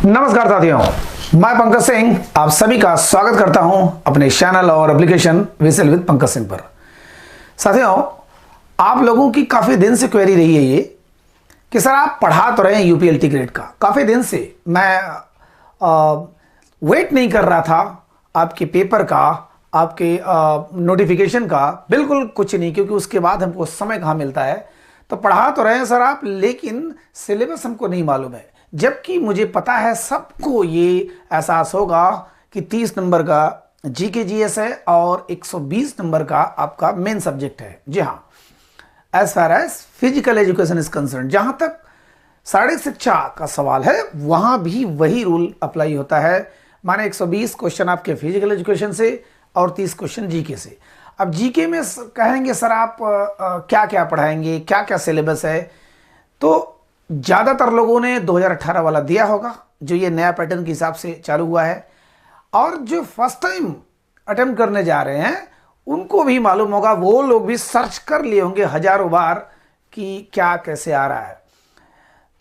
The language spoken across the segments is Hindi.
नमस्कार साथियों, मैं पंकज सिंह आप सभी का स्वागत करता हूं अपने चैनल और application whistle with Pankaj Singh पर। साथियों, आप लोगों की काफ़ी दिन से क्वेरी रही है ये कि सर आप पढ़ा तो रहे हैं यूपीएलटी ग्रेड का। काफ़ी दिन से मैं वेट नहीं कर रहा था आपके पेपर का, आपके नोटिफिकेशन का, बिल्कुल कुछ नहीं, क्योंकि उसके बाद हमको समय कहाँ मिलता है। तो पढ़ा तो रहे हैं सर आप, लेकिन सिलेबस हमको नहीं मालूम है। जबकि मुझे पता है, सबको ये एहसास होगा कि 30 नंबर का जीके जीएस है और 120 नंबर का आपका मेन सब्जेक्ट है। जी हाँ, as far as physical education is concern, जहां तक शारीरिक शिक्षा का सवाल है वहां भी वही रूल अप्लाई होता है। माने 120 क्वेश्चन आपके फिजिकल एजुकेशन से और 30 क्वेश्चन जीके से। अब जीके में कहेंगे सर आप क्या क्या पढ़ाएंगे, क्या क्या सिलेबस है, तो ज़्यादातर लोगों ने 2018 वाला दिया होगा, जो ये नया पैटर्न के हिसाब से चालू हुआ है। और जो फर्स्ट टाइम अटेम्प्ट करने जा रहे हैं उनको भी मालूम होगा, वो लोग भी सर्च कर लिए होंगे हजारों बार कि क्या कैसे आ रहा है।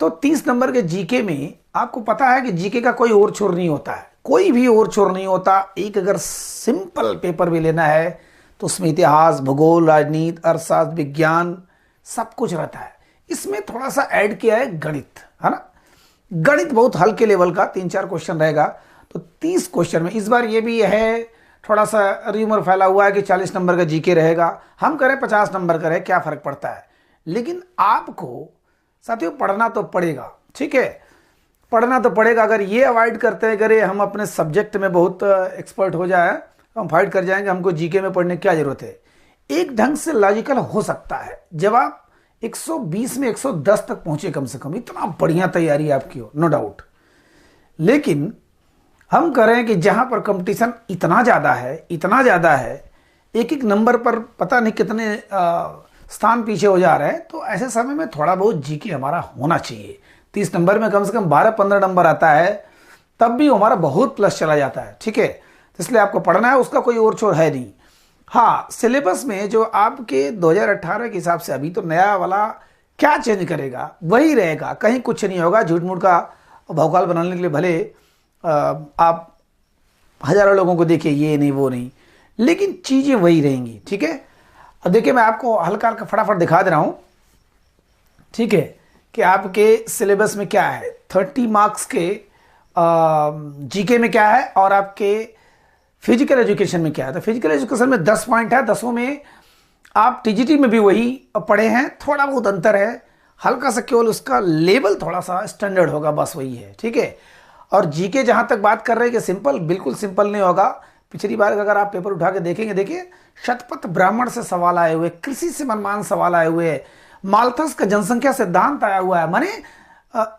तो 30 नंबर के जीके में आपको पता है कि जीके का कोई और छोर नहीं होता है, कोई भी और छोर नहीं होता। एक अगर सिंपल पेपर भी लेना है तो उसमें इतिहास, भूगोल, राजनीति, अर्थशास्त्र, विज्ञान सब कुछ रहता है। इसमें थोड़ा सा ऐड किया है गणित, है ना। गणित बहुत हल्के लेवल का 3-4 क्वेश्चन रहेगा। तो 30 क्वेश्चन में इस बार ये भी है, थोड़ा सा र्यूमर फैला हुआ है कि 40 नंबर का जीके रहेगा। हम करें 50 नंबर का रहे, क्या फर्क पड़ता है। लेकिन आपको साथियों पढ़ना तो पड़ेगा, ठीक है, पढ़ना तो पड़ेगा। अगर ये अवॉइड करते हैं, अगर हम अपने सब्जेक्ट में बहुत एक्सपर्ट हो जाए, हम फाइट कर जाएंगे, हमको जीके में पढ़ने की क्या जरूरत है। एक ढंग से लॉजिकल हो सकता है जब आप 120 में 110 तक पहुंचे, कम से कम इतना बढ़िया तैयारी आपकी हो, नो डाउट। लेकिन हम करें कि जहां पर कंपटीशन इतना ज़्यादा है, इतना ज़्यादा है, एक एक नंबर पर पता नहीं कितने स्थान पीछे हो जा रहे हैं, तो ऐसे समय में थोड़ा बहुत जीके हमारा होना चाहिए। 30 नंबर में कम से कम 12-15 नंबर आता है, तब भी हमारा बहुत प्लस चला जाता है, ठीक है। तो इसलिए आपको पढ़ना है, उसका कोई और छोर है नहीं। हाँ, सिलेबस में जो आपके 2018 के हिसाब से अभी तो नया वाला क्या चेंज करेगा वही रहेगा, कहीं कुछ नहीं होगा। झूठ मूठ का भौकाल बनाने के लिए भले आप हजारों लोगों को देखिए, ये नहीं वो नहीं, लेकिन चीज़ें वही रहेंगी, ठीक है। अब देखिए, मैं आपको हल्का हल्का फटाफट दिखा दे रहा हूँ, ठीक है, कि आपके सिलेबस में क्या है। 30 मार्क्स के जीके में क्या है और आपके फिजिकल एजुकेशन में क्या है। तो फिजिकल एजुकेशन में 10 पॉइंट है, 10 में आप टीजीटी में भी वही पढ़े हैं, थोड़ा बहुत अंतर है हल्का सा, केवल उसका लेवल थोड़ा सा स्टैंडर्ड होगा, बस वही है, ठीक है। और जीके जहां तक बात कर रहे हैं कि सिंपल, बिल्कुल सिंपल नहीं होगा। पिछली बार अगर आप पेपर उठा के देखेंगे, देखिए शतपथ ब्राह्मण से सवाल आए हुए, कृषि से मनमान सवाल आए हुए, माल्थस का जनसंख्या सिद्धांत आया हुआ है, माने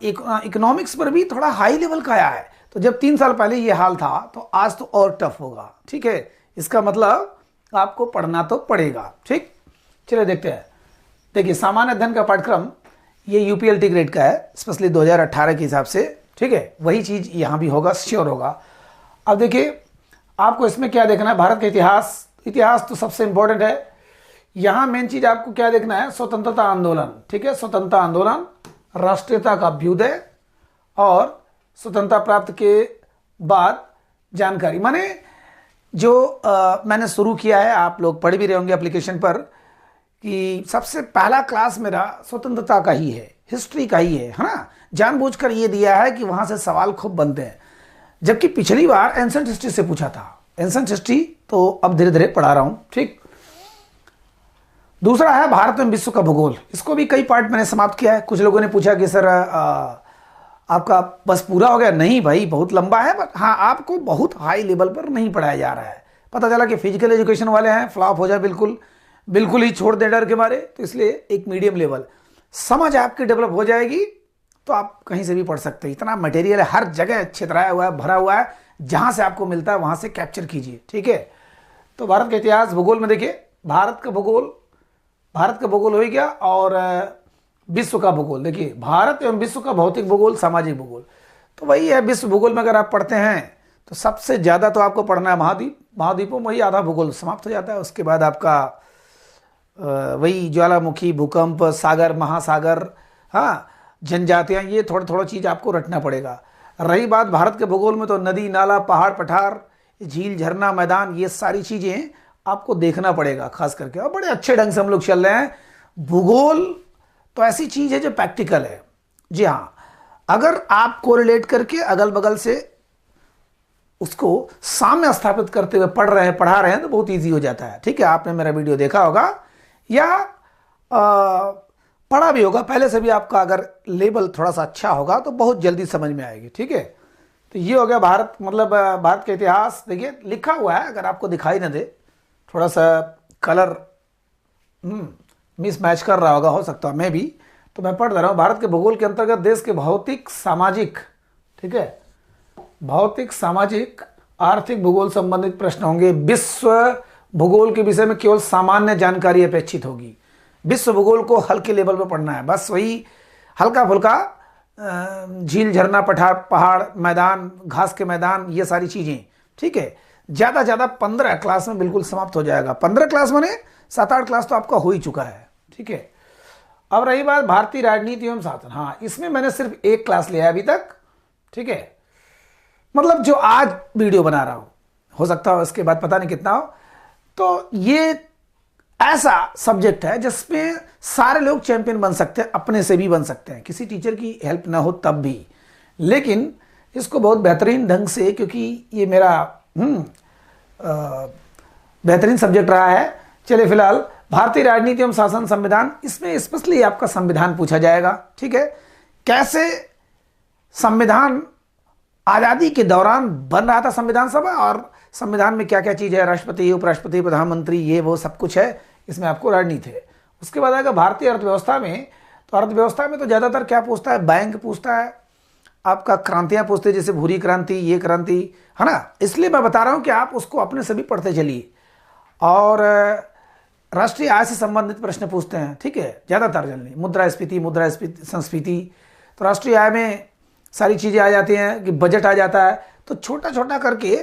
इकोनॉमिक्स पर भी थोड़ा हाई लेवल का आया है। तो जब 3 साल पहले ये हाल था तो आज तो और टफ होगा, ठीक है। इसका मतलब आपको पढ़ना तो पड़ेगा, ठीक। चलिए देखते हैं। देखिए, सामान्य अध्ययन का पाठ्यक्रम ये यूपीएलटी ग्रेड का है, स्पेशली 2018 के हिसाब से, ठीक है। वही चीज़ यहाँ भी होगा, श्योर होगा। अब देखिए, आपको इसमें क्या देखना है, भारत का इतिहास। इतिहास तो सबसे इंपॉर्टेंट है। यहाँ मेन चीज़ आपको क्या देखना है, स्वतंत्रता आंदोलन, ठीक है। स्वतंत्रता आंदोलन, राष्ट्रीयता का अभ्युदय और स्वतंत्रता प्राप्त के बाद जानकारी, माने जो मैंने शुरू किया है, आप लोग पढ़ भी रहे होंगे एप्लीकेशन पर, कि सबसे पहला क्लास मेरा स्वतंत्रता का ही है, हिस्ट्री का ही है ना। जानबूझकर ये दिया है कि वहाँ से सवाल खूब बनते हैं, जबकि पिछली बार एंसेंट हिस्ट्री से पूछा था। एंसेंट हिस्ट्री तो अब धीरे धीरे पढ़ा रहा हूँ, ठीक। दूसरा है भारत में विश्व का भूगोल। इसको भी कई पार्ट मैंने समाप्त किया है। कुछ लोगों ने पूछा कि सर आपका बस पूरा हो गया। नहीं भाई, बहुत लंबा है, बट हाँ, आपको बहुत हाई लेवल पर नहीं पढ़ाया जा रहा है। पता चला कि फिजिकल एजुकेशन वाले हैं, फ्लॉप हो जाए, बिल्कुल बिल्कुल ही छोड़ दें डर के मारे। तो इसलिए एक मीडियम लेवल समझ आपकी डेवलप हो जाएगी तो आप कहीं से भी पढ़ सकते हैं। इतना मटेरियल है, हर जगह छितराया हुआ है, भरा हुआ है, जहाँ से आपको मिलता है वहाँ से कैप्चर कीजिए, ठीक है। तो भारत का इतिहास, भूगोल में देखिए, भारत का भूगोल हो गया, और विश्व का भूगोल। देखिए, भारत एवं विश्व का भौतिक भूगोल, सामाजिक भूगोल, तो वही है। विश्व भूगोल में अगर आप पढ़ते हैं तो सबसे ज़्यादा तो आपको पढ़ना है महाद्वीप। महाद्वीपों में ही आधा भूगोल समाप्त हो जाता है। उसके बाद आपका वही ज्वालामुखी, भूकंप, सागर, महासागर, हाँ, जनजातियाँ, ये थोड़ा थोड़ा चीज़ आपको रटना पड़ेगा। रही बात भारत के भूगोल में, तो नदी नाला पहाड़ पठार झील झरना मैदान ये सारी चीज़ें आपको देखना पड़ेगा खास करके, और बड़े अच्छे ढंग से हम लोग चल रहे हैं। भूगोल तो ऐसी चीज़ है जो प्रैक्टिकल है। जी हाँ, अगर आप कोरिलेट करके अगल बगल से उसको सामने स्थापित करते हुए पढ़ा रहे हैं तो बहुत इजी हो जाता है। ठीक है, आपने मेरा वीडियो देखा होगा या पढ़ा भी होगा पहले से भी, आपका अगर लेवल थोड़ा सा अच्छा होगा तो बहुत जल्दी समझ में आएगी। ठीक है, तो ये हो गया भारत, मतलब भारत का इतिहास। देखिए लिखा हुआ है, अगर आपको दिखाई ना दे, थोड़ा सा कलर मिस मैच कर रहा होगा, हो सकता है मैं भी, तो मैं पढ़ रहा हूँ। भारत के भूगोल के अंतर्गत देश के भौतिक सामाजिक, ठीक है, भौतिक सामाजिक आर्थिक भूगोल संबंधित प्रश्न होंगे। विश्व भूगोल के विषय में केवल सामान्य जानकारी अपेक्षित होगी। विश्व भूगोल को हल्के लेवल पे पढ़ना है, बस वही हल्का फुल्का झील झरना पठार पहाड़ मैदान घास के मैदान ये सारी चीज़ें। ठीक है, ज़्यादा ज़्यादा 15 क्लास में बिल्कुल समाप्त हो जाएगा। 15 क्लास माने 7-8 क्लास तो आपका हो ही चुका है। ठीक है, अब रही बात भारतीय राजनीति एवं शासन, हाँ इसमें मैंने सिर्फ 1 क्लास लिया है अभी तक। ठीक है, मतलब जो आज वीडियो बना रहा हूँ, हो सकता हो इसके बाद पता नहीं कितना हो। तो ये ऐसा सब्जेक्ट है जिसमें सारे लोग चैंपियन बन सकते हैं, अपने से भी बन सकते हैं, किसी टीचर की हेल्प ना हो तब भी। लेकिन इसको बहुत बेहतरीन ढंग से, क्योंकि ये मेरा बेहतरीन सब्जेक्ट रहा है। चलिए फिलहाल भारतीय राजनीति एवं शासन संविधान, इसमें स्पेशली आपका संविधान पूछा जाएगा। ठीक है, कैसे संविधान आज़ादी के दौरान बन रहा था संविधान सभा, और संविधान में क्या क्या चीज़ है, राष्ट्रपति उपराष्ट्रपति प्रधानमंत्री ये वो सब कुछ है, इसमें आपको राजनीति है। उसके बाद आएगा भारतीय अर्थव्यवस्था में, तो अर्थव्यवस्था में तो ज़्यादातर क्या पूछता है, बैंक पूछता है, आपका क्रांतियाँ पूछते हैं, जैसे भूरी क्रांति ये क्रांति, है ना। इसलिए मैं बता रहा हूँ कि आप उसको अपने से भी पढ़ते चलिए। और राष्ट्रीय आय से संबंधित प्रश्न पूछते हैं। ठीक है, ज़्यादातर जल्दी मुद्रास्फीति संस्फीति, तो राष्ट्रीय आय में सारी चीज़ें आ जाती हैं कि बजट आ जाता है, तो छोटा छोटा करके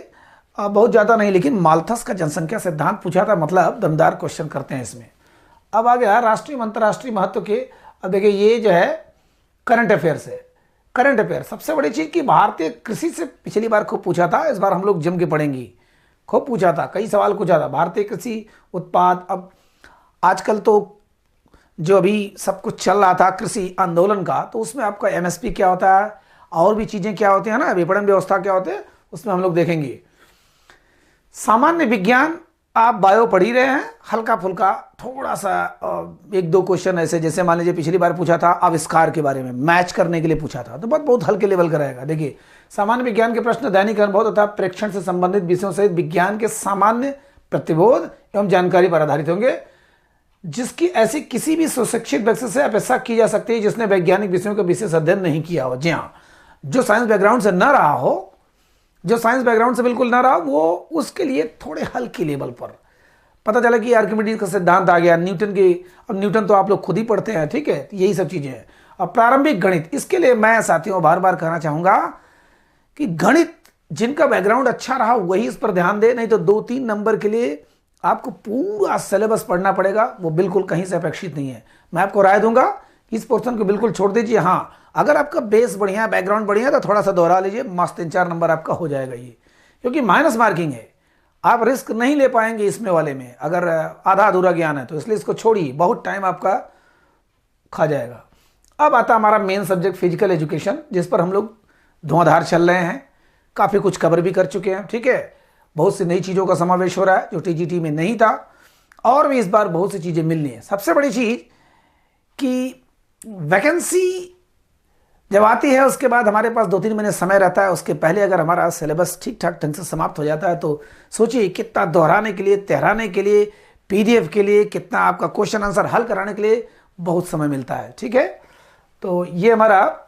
बहुत ज़्यादा नहीं, लेकिन माल्थस का जनसंख्या सिद्धांत पूछा था, मतलब दमदार क्वेश्चन करते हैं इसमें। अब आ गया राष्ट्रीय अंतर्राष्ट्रीय महत्व के। अब देखिए ये जो है करंट अफेयर्स है। करंट अफेयर सबसे बड़ी चीज़ कि भारतीय कृषि से पिछली बार खूब पूछा था, इस बार हम लोग जम के पढ़ेंगे। खूब पूछा था, कई सवाल पूछा था भारतीय कृषि उत्पाद। अब आजकल तो जो अभी सब कुछ चल रहा था कृषि आंदोलन का, तो उसमें आपका एमएसपी क्या होता है और भी चीज़ें क्या होती हैं ना, विपणन व्यवस्था क्या होते हैं, उसमें हम लोग देखेंगे। सामान्य विज्ञान आप बायो पढ़ ही रहे हैं, हल्का फुल्का थोड़ा सा 1-2 क्वेश्चन ऐसे, जैसे मान लीजिए पिछली बार पूछा था आविष्कार के बारे में, मैच करने के लिए पूछा था, तो बहुत हल्के लेवल का रहेगा। देखिए सामान्य विज्ञान के प्रश्न दैनिक अनुभव तथा प्रेक्षण से संबंधित विषयों सहित विज्ञान के सामान्य प्रतिबोध एवं जानकारी पर आधारित होंगे, जिसकी ऐसी किसी भी सुशिक्षित व्यक्ति से अपेक्षा की जा सकती है जिसने वैज्ञानिक विषयों का विशेष अध्ययन नहीं किया हो। जी हाँ, जो साइंस बैकग्राउंड से न रहा हो, जो साइंस बैकग्राउंड से बिल्कुल ना रहा, वो उसके लिए थोड़े हल्की लेवल पर पता चला कि आर्किमिडीज का सिद्धांत आ गया, न्यूटन की, अब न्यूटन तो आप लोग खुद ही पढ़ते हैं। ठीक है, यही सब चीज़ें हैं। अब प्रारंभिक गणित, इसके लिए मैं साथियों बार बार कहना चाहूँगा कि गणित जिनका बैकग्राउंड अच्छा रहा वही इस पर ध्यान दे, नहीं तो 2-3 नंबर के लिए आपको पूरा सिलेबस पढ़ना पड़ेगा, वो बिल्कुल कहीं से अपेक्षित नहीं है। मैं आपको राय दूंगा कि इस पोर्शन को बिल्कुल छोड़ दीजिए। हाँ, अगर आपका बेस बढ़िया है, बैकग्राउंड बढ़िया है, तो थोड़ा सा दोहरा लीजिए, मस्त 3-4 नंबर आपका हो जाएगा ये, क्योंकि माइनस मार्किंग है, आप रिस्क नहीं ले पाएंगे इसमें वाले में अगर आधा अधूरा ज्ञान है तो, इसलिए इसको छोड़िए, बहुत टाइम आपका खा जाएगा। अब आता हमारा मेन सब्जेक्ट फिजिकल एजुकेशन, जिस पर हम लोग धुआंधार चल रहे हैं, काफ़ी कुछ कवर भी कर चुके हैं। ठीक है, बहुत सी नई चीज़ों का समावेश हो रहा है जो टीजीटी में नहीं था, और भी इस बार बहुत सी चीज़ें मिलनी है। सबसे बड़ी चीज़ कि वैकेंसी जब आती है उसके बाद हमारे पास 2-3 महीने समय रहता है, उसके पहले अगर हमारा सिलेबस ठीक ठाक ढंग से समाप्त हो जाता है तो सोचिए कितना दोहराने के लिए, तहराने के लिए, पीडीएफ के लिए, कितना आपका क्वेश्चन आंसर हल कराने के लिए बहुत समय मिलता है। ठीक है, तो ये हमारा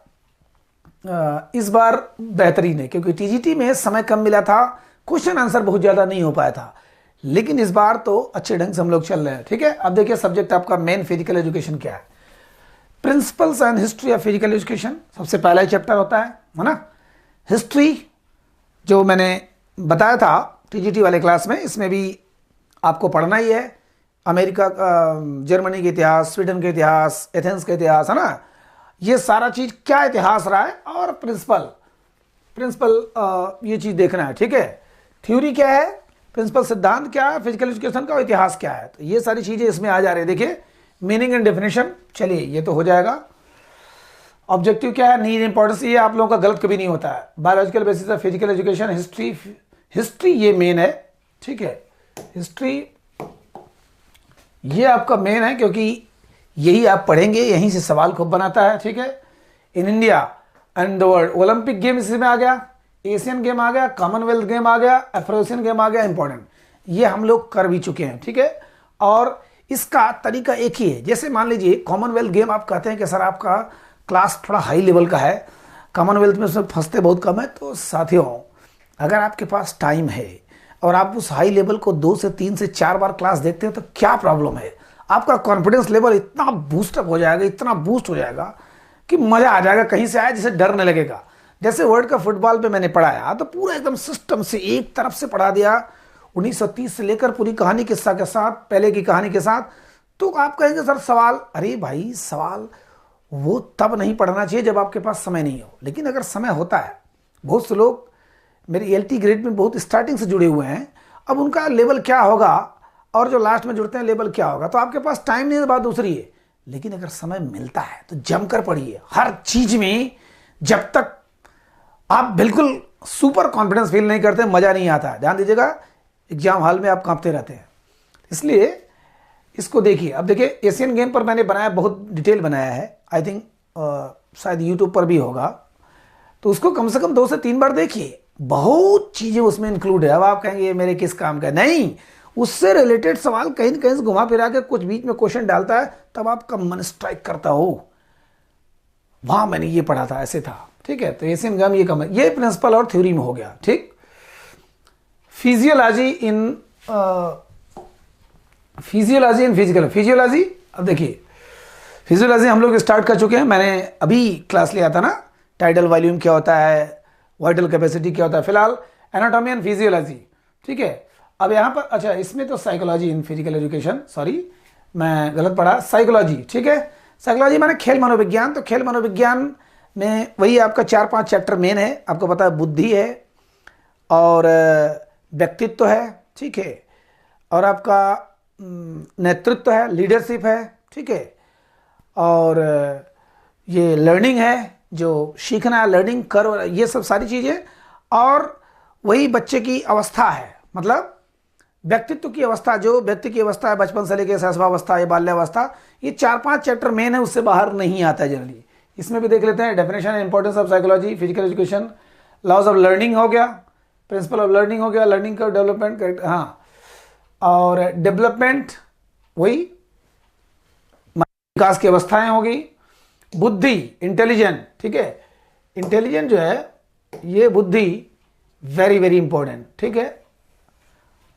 इस बार बेहतरीन है, क्योंकि टीजीटी में समय कम मिला था, क्वेश्चन आंसर बहुत ज़्यादा नहीं हो पाया था, लेकिन इस बार तो अच्छे ढंग से हम लोग चल रहे हैं। ठीक है, अब देखिए सब्जेक्ट आपका मेन फिजिकल एजुकेशन क्या है। Principles and history of physical education सबसे पहला ही चैप्टर होता है ना। हिस्ट्री जो मैंने बताया था टीजीटी वाले क्लास में, इसमें भी आपको पढ़ना ही है। अमेरिका जर्मनी के इतिहास, स्वीडन के इतिहास, एथेंस के इतिहास, है ना, ये सारा चीज़ क्या इतिहास रहा है। और प्रिंसिपल प्रिंसिपल ये चीज़ देखना है, ठीक है। थ्योरी क्या है, प्रिंसिपल सिद्धांत क्या है, फिजिकल एजुकेशन का इतिहास क्या है, तो ये सारी चीज़ें इसमें आ जा रही है। देखिए मीनिंग एंड डेफिनेशन, चलिए ये तो हो जाएगा। ऑब्जेक्टिव क्या है, नीड इंपॉर्टेंस, ये आप लोगों का गलत कभी नहीं होता है। Biological basis of physical education, history ये मेन है, ठीक है। हिस्ट्री ये आपका मेन है, क्योंकि यही आप पढ़ेंगे, यहीं से सवाल खूब बनाता है, ठीक है। In India and the world, Olympic game इसमें आ गया, एशियन गेम आ गया, कॉमनवेल्थ गेम आ गया, अफ्रोसियन गेम आ गया, इंपॉर्टेंट, ये हम लोग कर भी चुके हैं, ठीक है। और इसका तरीका एक ही है। जैसे मान लीजिए कॉमनवेल्थ गेम, आप कहते हैं कि सर आपका क्लास थोड़ा हाई लेवल का है, कॉमनवेल्थ में उसमें फंसते बहुत कम है, तो साथियों अगर आपके पास टाइम है और आप उस हाई लेवल को 2 से 3 से 4 बार क्लास देखते हैं तो क्या प्रॉब्लम है, आपका कॉन्फिडेंस लेवल इतना बूस्टअप हो जाएगा, इतना बूस्ट हो जाएगा कि मजा आ जाएगा, कहीं से आया जिसे डर नहीं लगेगा। जैसे वर्ल्ड कप फुटबॉल पे मैंने पढ़ाया तो पूरा एकदम सिस्टम से एक तरफ से पढ़ा दिया, 1930 से लेकर पूरी कहानी किस्सा के साथ, पहले की कहानी के साथ। तो आप कहेंगे सर सवाल, अरे भाई सवाल वो तब नहीं पढ़ना चाहिए जब आपके पास समय नहीं हो, लेकिन अगर समय होता है, बहुत से लोग मेरी LT ग्रेड में बहुत स्टार्टिंग से जुड़े हुए हैं, अब उनका लेवल क्या होगा और जो लास्ट में जुड़ते हैं लेवल क्या होगा, तो आपके पास टाइम नहीं है, बात दूसरी है। लेकिन अगर समय मिलता है तो जमकर पढ़िए हर चीज में। जब तक आप बिल्कुल सुपर कॉन्फिडेंस फील नहीं करते, मजा नहीं आता। ध्यान दीजिएगा, एग्जाम हॉल में आप कांपते रहते हैं, इसलिए इसको देखिए। अब देखिए एशियन गेम पर मैंने बनाया, बहुत डिटेल बनाया है, आई थिंक शायद यूट्यूब पर भी होगा, तो उसको कम से कम 2 से 3 बार देखिए, बहुत चीजें उसमें इंक्लूड है। अब आप कहेंगे ये मेरे किस काम का, नहीं, उससे रिलेटेड सवाल कहीं न कहीं से घुमा फिरा के कुछ बीच में क्वेश्चन डालता है, तब आपका मन स्ट्राइक करता हो, वहां मैंने ये पढ़ा था, ऐसे था, ठीक है। तो एशियन गेम ये कम है, ये प्रिंसिपल और थ्योरी में हो गया, ठीक। फिजियोलॉजी इन फिजिकल फिजियोलॉजी, अब देखिए फिजियोलॉजी हम लोग स्टार्ट कर चुके हैं, मैंने अभी क्लास लिया था ना, टाइडल वॉल्यूम क्या होता है, वाइटल कैपेसिटी क्या होता है, फिलहाल एनाटॉमी एंड फिजियोलॉजी, ठीक है। अब यहाँ पर अच्छा, इसमें तो psychology in physical education, sorry मैं गलत पढ़ा, साइकोलॉजी, ठीक है। साइकोलॉजी माने खेल मनोविज्ञान, तो खेल मनोविज्ञान में वही आपका 4-5 चैप्टर मेन है, आपको पता है, बुद्धि है और व्यक्तित्व है, ठीक है, और आपका नेतृत्व है, लीडरशिप है, ठीक है, और ये लर्निंग है, जो सीखना है, लर्निंग कर, ये सब सारी चीज़ें, और वही बच्चे की अवस्था है, मतलब व्यक्तित्व की अवस्था, जो व्यक्ति की अवस्था है बचपन से लेकर शैशवावस्था या बाल्यावस्था, ये 4-5 चैप्टर मेन है, उससे बाहर नहीं आता है जनरली। इसमें भी देख लेते हैं, definition importance of psychology, physical education, laws of learning हो गया, प्रिंसिपल ऑफ लर्निंग हो गया, लर्निंग का डेवलपमेंट, हाँ, और डेवलपमेंट वही विकास की अवस्थाएं होगी, बुद्धि इंटेलिजेंट, ठीक है, इंटेलिजेंट जो है ये बुद्धि वेरी वेरी इंपॉर्टेंट, ठीक है,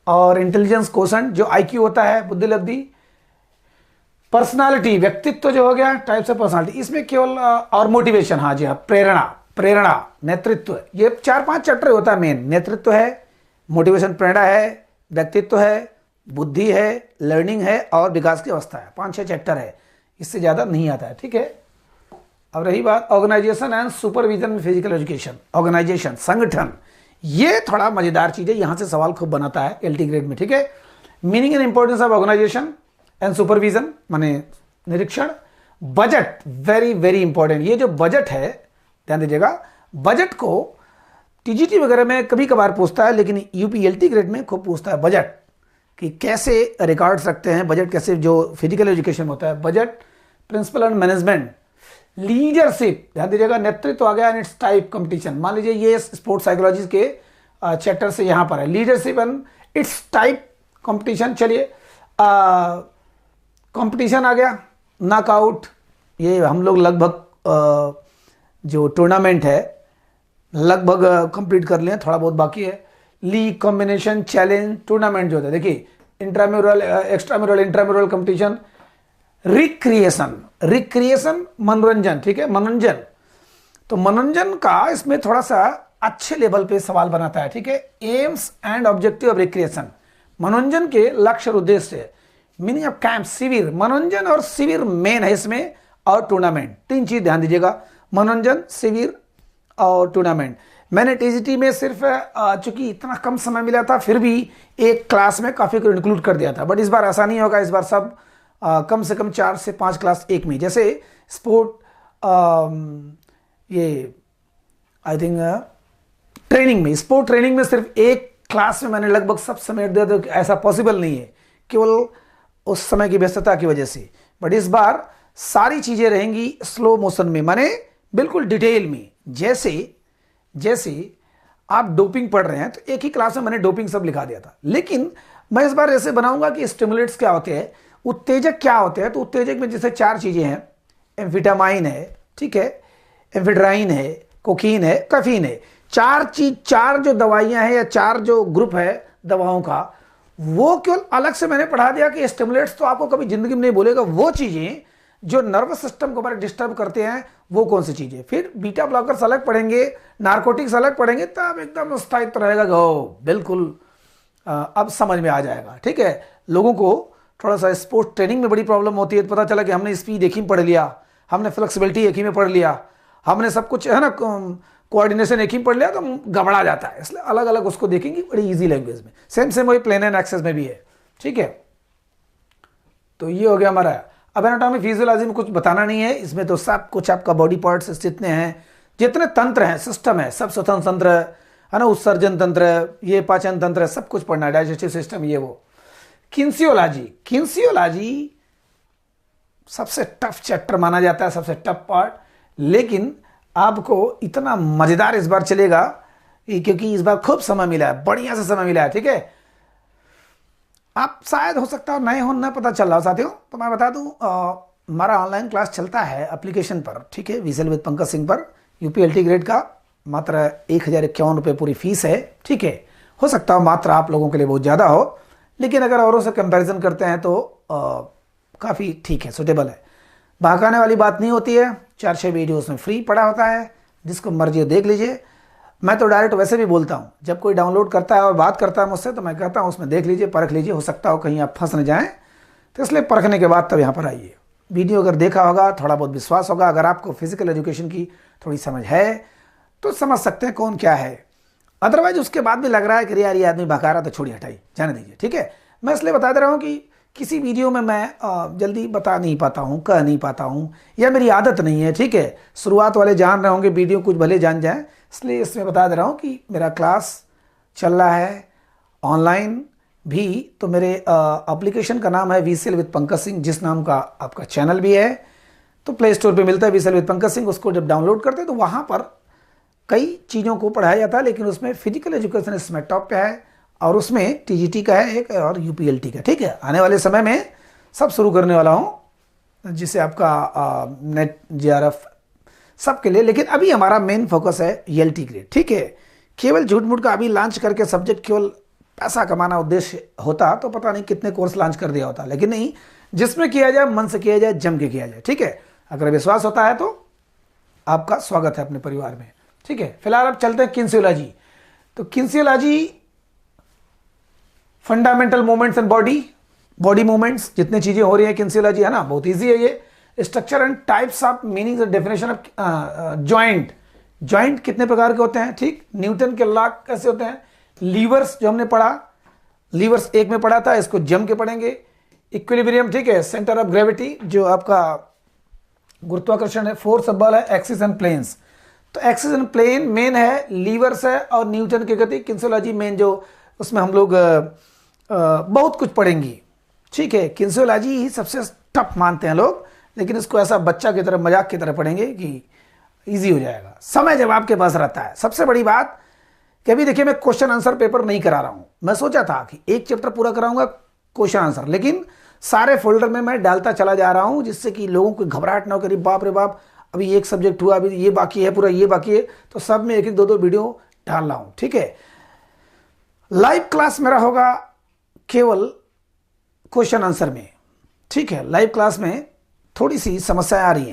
और इंटेलिजेंस कोशेंट जो IQ होता है, बुद्धि लब्धि, पर्सनालिटी व्यक्तित्व जो हो गया, टाइप्स ऑफ पर्सनालिटी, इसमें केवल और मोटिवेशन, हाँ जी हाँ, प्रेरणा, नेतृत्व, ये 4-5 चैप्टर होता है मेन, नेतृत्व है, मोटिवेशन प्रेरणा है, व्यक्तित्व है, बुद्धि है, लर्निंग है और विकास की अवस्था है, 5-6 चैप्टर है, इससे ज़्यादा नहीं आता है, ठीक है। अब रही बात ऑर्गेनाइजेशन एंड सुपरविजन में फिजिकल एजुकेशन, ऑर्गेनाइजेशन, संगठन, ये थोड़ा मजेदार चीज़ है, यहाँ से सवाल खूब बनाता है LT ग्रेड में, ठीक है। Meaning and importance of organization and supervision माने निरीक्षण, बजट वेरी वेरी इंपॉर्टेंट, ये जो बजट है ध्यान दीजिएगा, बजट को TGT वगैरह में कभी कभार पूछता है, लेकिन UP LT ग्रेड में खूब पूछता है बजट, कि कैसे रिकॉर्ड्स रखते हैं बजट, कैसे जो फिजिकल एजुकेशन होता है, budget, principle and management, leadership, ध्यान दीजिएगा, नेतृत्व आ गया एंड इट्स टाइप कंपटीशन, मान लीजिए ये स्पोर्ट्स साइकोलॉजी के चैप्टर से यहाँ पर है, leadership and it's type competition. चलिए कंपटीशन आ गया, नॉकआउट, ये हम लोग लगभग जो टूर्नामेंट है लगभग कंप्लीट कर लिए, थोड़ा बहुत बाकी है, लीग, कॉम्बिनेशन, चैलेंज, टूर्नामेंट जो होता है, देखिए intramural, extramural, intramural competition, recreation मनोरंजन, ठीक है, मनोरंजन, तो मनोरंजन का इसमें थोड़ा सा अच्छे लेवल पे सवाल बनाता है, ठीक है। AIIMS and objective of recreation, मनोरंजन के लक्ष्य और उद्देश्य, मीनिंग ऑफ कैंप, शिविर, मनोरंजन और शिविर मेन है इसमें, और टूर्नामेंट, 3 चीज ध्यान दीजिएगा, मनोरंजन, शिविर और टूर्नामेंट। मैंने टीजीटी में सिर्फ चूंकि इतना कम समय मिला था फिर भी एक क्लास में काफ़ी को इंक्लूड कर दिया था, बट इस बार ऐसा नहीं होगा। इस बार सब कम से कम 4 से 5 क्लास एक में, जैसे स्पोर्ट ये आई थिंक ट्रेनिंग में, स्पोर्ट ट्रेनिंग में सिर्फ एक क्लास में मैंने लगभग सब समेट दिया, तो ऐसा पॉसिबल नहीं है केवल उस समय की व्यस्तता की वजह से। बट इस बार सारी चीज़ें रहेंगी स्लो मोशन में, माने बिल्कुल डिटेल में। जैसे आप डोपिंग पढ़ रहे हैं तो एक ही क्लास में मैंने डोपिंग सब लिखा दिया था, लेकिन मैं इस बार ऐसे बनाऊंगा कि स्टिमुलेट्स क्या होते हैं, उत्तेजक क्या होते हैं। तो उत्तेजक में जैसे 4 चीज़ें हैं, एम्फिटामाइन है, ठीक है, एम्फिड्राइन है, कोकीन है, कैफीन है। 4 जो दवाइयां हैं या 4 जो ग्रुप है दवाओं का, वो केवल अलग से मैंने पढ़ा दिया कि स्टिमुलेट्स तो आपको कभी जिंदगी में नहीं बोलेगा। वो चीज़ें जो नर्वस सिस्टम को बड़े डिस्टर्ब करते हैं वो कौन सी चीज़ें, फिर बीटा ब्लॉकर्स अलग पढ़ेंगे, नार्कोटिक्स अलग पढ़ेंगे, तब एकदम स्थायित्व रहेगा। बिल्कुल अब समझ में आ जाएगा, ठीक है। लोगों को थोड़ा सा स्पोर्ट्स ट्रेनिंग में बड़ी प्रॉब्लम होती है, तो पता चला कि हमने स्पीड एक ही में पढ़ लिया, हमने फ्लेक्सिबिलिटी एक ही में पढ़ लिया, हमने सब कुछ है ना कोऑर्डिनेशन एक ही पढ़ लिया, तो गड़बड़ा जाता है। इसलिए अलग अलग उसको देखेंगे बड़ी इजी लैंग्वेज में। सेम वही प्लेन एंड एक्सेस में भी है, ठीक है। तो ये हो गया हमारा। अब एनाटॉमी फिजियोलॉजी में कुछ बताना नहीं है, इसमें तो सब कुछ आपका बॉडी पार्ट्स जितने हैं, जितने तंत्र हैं, सिस्टम है, सब स्वतंत्र तंत्र है ना, उत्सर्जन तंत्र, ये पाचन तंत्र, सब कुछ पढ़ना है, डाइजेस्टिव सिस्टम, ये वो। किंसियोलॉजी सबसे टफ चैप्टर माना जाता है, सबसे टफ पार्ट, लेकिन आपको इतना मजेदार इस बार चलेगा क्योंकि इस बार खूब समय मिला है, बढ़िया से समय मिला है, ठीक है। आप शायद हो सकता है नए हो, न पता चल रहा हो साथियों, तो मैं बता दूं हमारा ऑनलाइन क्लास चलता है एप्लीकेशन पर, ठीक है, वीएसएल विद पंकज सिंह पर। यूपीएलटी ग्रेड का मात्र 1051 रुपये पूरी फीस है, ठीक है। हो सकता हो मात्र आप लोगों के लिए बहुत ज़्यादा हो, लेकिन अगर औरों से कंपैरिजन करते हैं तो काफ़ी ठीक है, सुटेबल है। बहकाने वाली बात नहीं होती है। 4-6 वीडियो उसमें फ्री पड़ा होता है, जिसको मर्जी हो देख लीजिए। मैं तो डायरेक्ट वैसे भी बोलता हूँ, जब कोई डाउनलोड करता है और बात करता है मुझसे, तो मैं कहता हूँ उसमें देख लीजिए, परख लीजिए, हो सकता हो कहीं आप फंस न जाएँ, तो इसलिए परखने के बाद तब यहाँ पर आइए। वीडियो अगर देखा होगा, थोड़ा बहुत विश्वास होगा, अगर आपको फिजिकल एजुकेशन की थोड़ी समझ है तो समझ सकते हैं कौन क्या है। अदरवाइज उसके बाद भी लग रहा है कि यार ये आदमी बका रहा, तो छोड़िए, हटाइए, जाने दीजिए, ठीक है। मैं इसलिए बता दे रहा हूँ कि किसी वीडियो में मैं जल्दी बता नहीं पाता हूँ, कह नहीं पाता हूँ, या मेरी आदत नहीं है, ठीक है। शुरुआत वाले जान रहे होंगे, वीडियो कुछ भले जान जाएं, इसलिए इसमें बता दे रहा हूँ कि मेरा क्लास चल रहा है ऑनलाइन भी। तो मेरे एप्लीकेशन का नाम है वीएसएल विद पंकज सिंह, जिस नाम का आपका चैनल भी है, तो प्ले स्टोर पे मिलता है वीएसएल विद पंकज सिंह। उसको जब डाउनलोड करते हैं तो वहाँ पर कई चीज़ों को पढ़ाया जाता है, लेकिन उसमें फिजिकल एजुकेशन इसमें टॉप पे है, और उसमें टीजीटी का है एक और यूपीएलटी का, ठीक है। आने वाले समय में सब शुरू करने वाला हूँ, जिसे आपका नेट जेआरएफ सबके लिए, लेकिन अभी हमारा मेन फोकस है ईएलटी ग्रेड, ठीक है। केवल झूठ मूठ का अभी लॉन्च करके सब्जेक्ट केवल पैसा कमाना उद्देश्य होता तो पता नहीं कितने कोर्स लॉन्च कर दिया होता, लेकिन नहीं, जिसमें किया जाए मन से किया जाए, जम के किया जाए, ठीक है। अगर विश्वास होता है तो आपका स्वागत है अपने परिवार में, ठीक है। फिलहाल अब चलते हैं किंसियोलॉजी। तो kinesiology fundamental movements and body movements, जितनी चीजें हो रही है किंसियोलॉजी, है ना, बहुत इजी है ये। Structure and types of meanings and definition of joint कितने प्रकार के होते हैं, ठीक। न्यूटन के लॉ कैसे होते हैं। लीवर्स जो हमने पढ़ा, लीवर्स एक में पढ़ा था, इसको जम के पढ़ेंगे। इक्विलिब्रियम, ठीक है, सेंटर ऑफ ग्रेविटी, जो आपका गुरुत्वाकर्षण है, फोर्स ऑफ बल है, एक्सिस एंड प्लेन्स। तो एक्सिस एंड प्लेन मेन है, लीवर्स है, और न्यूटन की गति। किंसियोलॉजी मेन, जो उसमें हम लोग बहुत कुछ पढ़ेंगे, ठीक है। किंसियोलॉजी ही सबसे टफ मानते हैं लोग, लेकिन इसको ऐसा बच्चा की तरह, मजाक की तरह पढ़ेंगे कि इजी हो जाएगा। समय जब आपके पास रहता है, सबसे बड़ी बात कि अभी देखिए मैं क्वेश्चन आंसर पेपर नहीं करा रहा हूं। मैं सोचा था कि एक चैप्टर पूरा कराऊंगा क्वेश्चन आंसर, लेकिन सारे फोल्डर में मैं डालता चला जा रहा हूं, जिससे कि लोगों को घबराहट ना हो, करी बाप रे बाप अभी एक सब्जेक्ट हुआ, अभी ये बाकी है, पूरा ये बाकी है, तो सब में एक एक 2-2 वीडियो डाल रहा हूं, ठीक है। लाइव क्लास मेरा होगा केवल क्वेश्चन आंसर में, ठीक है। लाइव क्लास में थोड़ी सी समस्याएं आ रही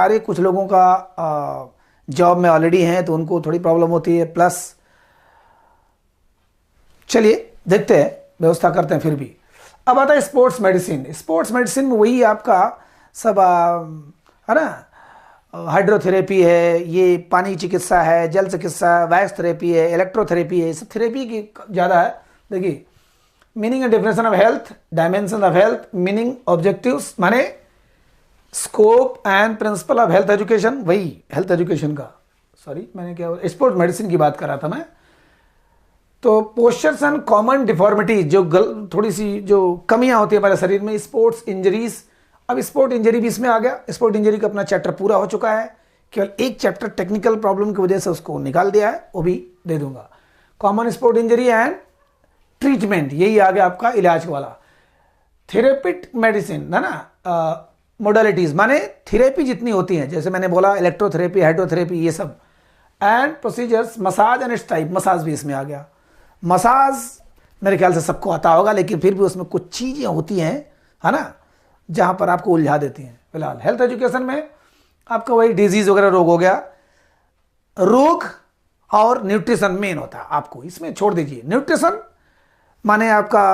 हैं, कुछ लोगों का जॉब में ऑलरेडी हैं, तो उनको थोड़ी प्रॉब्लम होती है, प्लस चलिए देखते हैं, व्यवस्था करते हैं फिर भी। अब आता है स्पोर्ट्स मेडिसिन। स्पोर्ट्स मेडिसिन में वही आपका सब है ना, हाइड्रोथेरेपी है, ये पानी चिकित्सा है, जल चिकित्सा, वैक्स थेरेपी है, इलेक्ट्रोथेरेपी है, सब थेरेपी की ज़्यादा है। देखिए, meaning and definition of health, dimension of health, meaning, objectives माने scope and principle of health education, वही हेल्थ एजुकेशन का, सॉरी मैंने क्या, स्पोर्ट मेडिसिन की बात कर रहा था मैं। तो पोस्चर्स एंड कॉमन डिफॉर्मिटीज, जो थोड़ी सी जो कमियां होती है हमारे शरीर में, स्पोर्ट्स इंजरीज। अब स्पोर्ट इंजरी भी इसमें आ गया। स्पोर्ट इंजरी का अपना चैप्टर पूरा हो चुका है, केवल एक चैप्टर टेक्निकल प्रॉब्लम की वजह से उसको निकाल दिया है, वो भी दे दूंगा। Common sport injury and treatment, यही आ गया आपका इलाज वाला। थेरेपिट मेडिसिन है ना, मोडालिटीज माने थेरेपी जितनी होती हैं, जैसे मैंने बोला इलेक्ट्रोथेरेपी, हाइड्रोथेरेपी, ये सब। And procedures, massage and it's type, massage भी इसमें आ गया। मसाज मेरे ख्याल से सबको आता होगा, लेकिन फिर भी उसमें कुछ चीज़ें होती हैं, है ना, जहाँ पर आपको उलझा देती हैं। फिलहाल हेल्थ एजुकेशन में आपका वही डिजीज़ वगैरह रोग हो गया, रोग और न्यूट्रिशन मेन होता है आपको, इसमें छोड़ दीजिए। न्यूट्रिशन माने आपका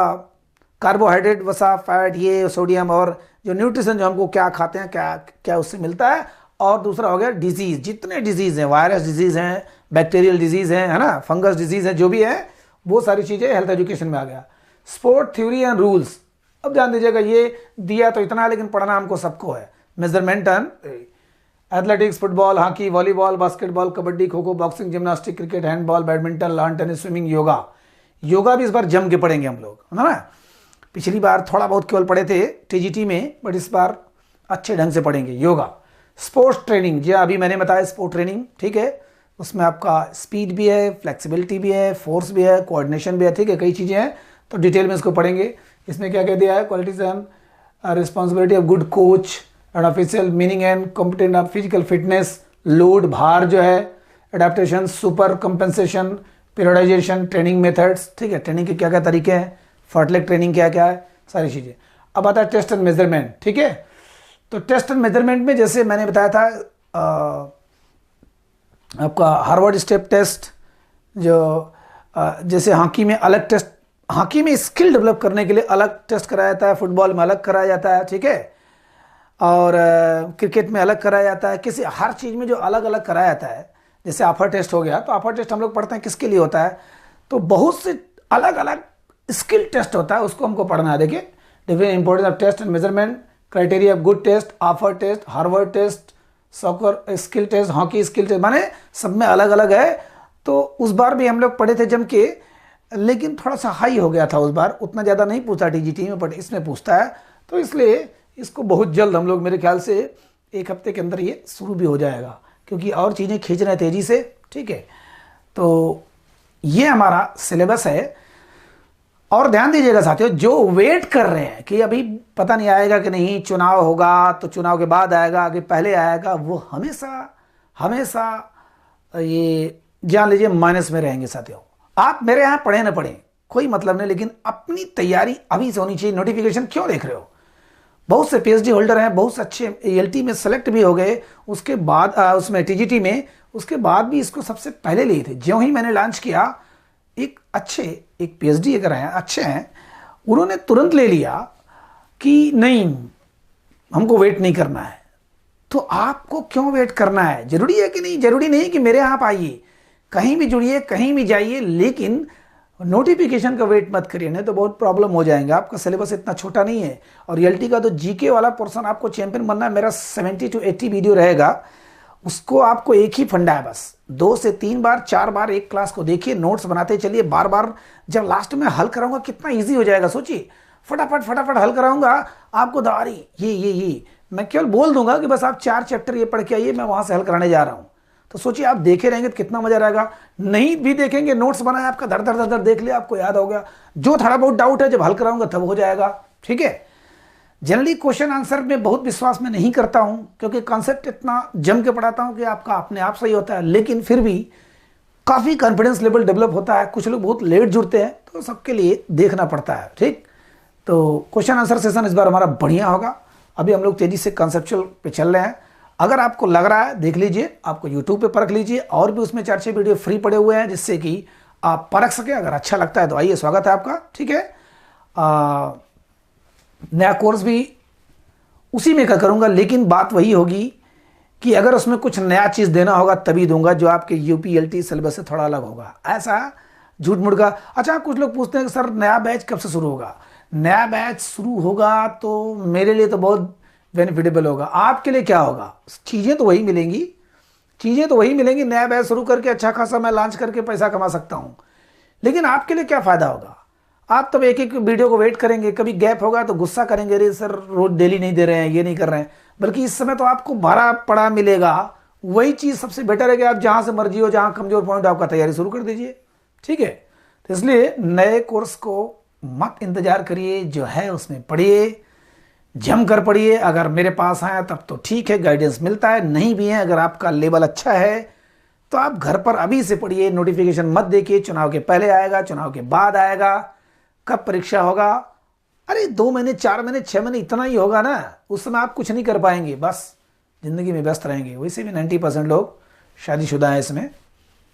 कार्बोहाइड्रेट, वसा, फैट, ये सोडियम, और जो न्यूट्रिशन जो हमको क्या खाते हैं, क्या क्या उससे मिलता है। और दूसरा हो गया डिजीज़, जितने डिजीज़ हैं, वायरस डिजीज़ हैं, बैक्टीरियल डिजीज़ हैं, है ना, फंगस डिजीज़ हैं, जो भी है वो सारी चीज़ें हेल्थ एजुकेशन में आ गया। स्पोर्ट थ्योरी एंड रूल्स, अब ध्यान दीजिएगा, ये दिया तो इतना है लेकिन पढ़ना हमको सबको है। Measurement and athletics, football, hockey, volleyball, basketball, kabaddi, kho kho, boxing, gymnastic, cricket, handball, badminton, lawn tennis, swimming, yoga. Yoga भी इस बार जम के पढ़ेंगे हम लोग, है ना। पिछली बार थोड़ा बहुत केवल पढ़े थे टीजीटी में, बट इस बार अच्छे ढंग से पढ़ेंगे योगा। स्पोर्ट्स ट्रेनिंग, जी अभी मैंने बताया स्पोर्ट ट्रेनिंग, ठीक है, उसमें आपका स्पीड भी है, फ्लेक्सिबिलिटी भी है, फोर्स भी है, कोऑर्डिनेशन भी है, ठीक है, कई चीज़ें हैं, तो डिटेल में इसको पढ़ेंगे। इसमें क्या क्या दिया है, qualities and responsibility of good coach and official, meaning and competent of physical fitness, load, भार जो है, adaptation, super compensation, periodisation, training methods, ठीक है, ट्रेनिंग के क्या क्या तरीके हैं, फर्टलेक ट्रेनिंग क्या क्या है, सारी चीज़ें। अब आता है टेस्ट एंड मेजरमेंट, ठीक है। तो टेस्ट एंड मेजरमेंट में जैसे मैंने बताया था आपका हार्वर्ड स्टेप टेस्ट, जो जैसे हॉकी में अलग टेस्ट, हॉकी में स्किल डेवलप करने के लिए अलग टेस्ट कराया जाता है, फुटबॉल में अलग कराया जाता है, ठीक है, और क्रिकेट में अलग कराया जाता है, किसी हर चीज़ में जो अलग अलग कराया जाता है। जैसे आफर टेस्ट हो गया, तो आफर टेस्ट हम लोग पढ़ते हैं किसके लिए होता है, तो बहुत से अलग अलग स्किल टेस्ट होता है, उसको हमको पढ़ना है। देखिए, different importance of test and measurement, criteria of good test, AAHPER test, Harvard test, soccer skill test, hockey skill test, माने सब में अलग अलग है। तो उस बार भी हम लोग पढ़े थे जम के, लेकिन थोड़ा सा हाई हो गया था उस बार, उतना ज़्यादा नहीं पूछा टीजीटी में, बट इसमें पूछता है, तो इसलिए इसको बहुत जल्द हम लोग, मेरे ख्याल से एक हफ्ते के अंदर ये शुरू भी हो जाएगा, क्योंकि और चीज़ें खींच रहे हैं तेज़ी से, ठीक है। तो ये हमारा सिलेबस है। और ध्यान दीजिएगा साथियों, जो वेट कर रहे हैं कि अभी पता नहीं आएगा कि नहीं, चुनाव होगा तो चुनाव के बाद आएगा, आगे पहले आएगा, वो हमेशा हमेशा ये जान लीजिए माइनस में रहेंगे साथियों। आप मेरे यहाँ पढ़े ना पढ़ें कोई मतलब नहीं, लेकिन अपनी तैयारी अभी से होनी चाहिए। नोटिफिकेशन क्यों देख रहे हो, बहुत से पीएचडी होल्डर हैं, बहुत से अच्छे एएलटी में सेलेक्ट भी हो गए, उसके बाद उसमें टीजीटी में, उसके बाद भी इसको सबसे पहले लिए थे। ज्यों ही मैंने लॉन्च किया, एक पीएचडी अगर हैं, अच्छे हैं, उन्होंने तुरंत ले लिया कि नहीं, हमको वेट नहीं करना है। तो आपको क्यों वेट करना है, जरूरी है कि नहीं, जरूरी नहीं कि मेरे यहाँ आप आइए, कहीं भी जुड़िए, कहीं भी जाइए, लेकिन नोटिफिकेशन का वेट मत करिए, नहीं तो बहुत प्रॉब्लम हो जाएंगे। आपका सिलेबस इतना छोटा नहीं है, और रियलिटी का तो जीके वाला पोर्शन आपको चैंपियन बनना है, मेरा 70 to 80 वीडियो रहेगा, उसको आपको एक ही फंडा है, बस 2 से 3 बार 4 बार एक क्लास को देखिए, नोट्स बनाते चलिए, बार बार जब लास्ट में हल कराऊंगा कितना ईजी हो जाएगा। सोचिए, फटाफट फटाफट हल कराऊंगा आपको, दारी ये मैं केवल बोल दूंगा कि बस आप 4 चैप्टर ये पढ़ के आइए, मैं वहां से हल कराने जा रहा हूं। तो सोचिए, आप देखे रहेंगे तो कितना मजा रहेगा। नहीं भी देखेंगे, नोट्स बनाए आपका, धर धर धर देख लिया, आपको याद हो गया। जो थोड़ा बहुत डाउट है, जब हल कराऊंगा तब हो जाएगा, ठीक है। जनरली क्वेश्चन आंसर में बहुत विश्वास में नहीं करता हूं, क्योंकि कॉन्सेप्ट इतना जम के पढ़ाता हूं कि आपका अपने आप सही होता है, लेकिन फिर भी काफ़ी कॉन्फिडेंस लेवल डेवलप होता है। कुछ लोग बहुत लेट जुड़ते हैं, तो सबके लिए देखना पड़ता है, ठीक। तो क्वेश्चन आंसर सेशन इस बार हमारा बढ़िया होगा। अभी हम लोग तेज़ी से कॉन्सेप्चुअल पे चल रहे हैं। अगर आपको लग रहा है, देख लीजिए, आपको यूट्यूब पे परख लीजिए, और भी उसमें 4-6 वीडियो फ्री पड़े हुए हैं, जिससे कि आप परख सके। अगर अच्छा लगता है तो आइए, स्वागत है आपका, ठीक है। नया कोर्स भी उसी में का करूँगा, लेकिन बात वही होगी कि अगर उसमें कुछ नया चीज़ देना होगा तभी दूंगा, जो आपके यूपीएलटी सिलेबस से थोड़ा अलग होगा, ऐसा झूठ मूठ का। अच्छा, कुछ लोग पूछते हैं कि सर नया बैच कब से शुरू होगा? नया बैच शुरू होगा तो मेरे लिए तो बहुत बेनिफिटेबल होगा। आपके लिए क्या होगा? चीज़ें तो वही मिलेंगी, चीज़ें तो वही मिलेंगी। नया बैच शुरू करके अच्छा खासा मैं लॉन्च करके पैसा कमा सकता हूँ, लेकिन आपके लिए क्या फ़ायदा होगा? आप तब एक एक वीडियो को वेट करेंगे, कभी गैप होगा तो गुस्सा करेंगे, अरे सर रोज डेली नहीं दे रहे हैं, ये नहीं कर रहे हैं। बल्कि इस समय तो आपको भरा पड़ा मिलेगा। वही चीज़ सबसे बेटर है कि आप जहाँ से मर्जी हो, जहाँ कमज़ोर पॉइंट आपका, तैयारी शुरू कर दीजिए। ठीक है, तो इसलिए नए कोर्स को मत इंतजार करिए, जो है उसमें पढ़िए, जम कर पढ़िए। अगर मेरे पास आए तब तो ठीक है, गाइडेंस मिलता है, नहीं भी है, अगर आपका लेवल अच्छा है तो आप घर पर अभी से पढ़िए। नोटिफिकेशन मत देखिए, चुनाव के पहले आएगा, चुनाव के बाद आएगा, कब परीक्षा होगा, अरे 2 महीने 4 महीने 6 महीने इतना ही होगा ना, उस समय आप कुछ नहीं कर पाएंगे, बस ज़िंदगी में व्यस्त रहेंगे। वैसे भी 90% लोग शादीशुदा हैं इसमें,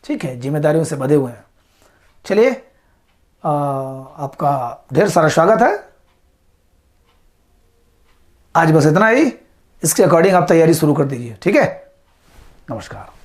ठीक है, जिम्मेदारियों से बंधे हुए हैं। चलिए, आपका ढेर सारा स्वागत है। आज बस इतना ही, इसके अकॉर्डिंग आप तैयारी शुरू कर दीजिए। ठीक है, नमस्कार।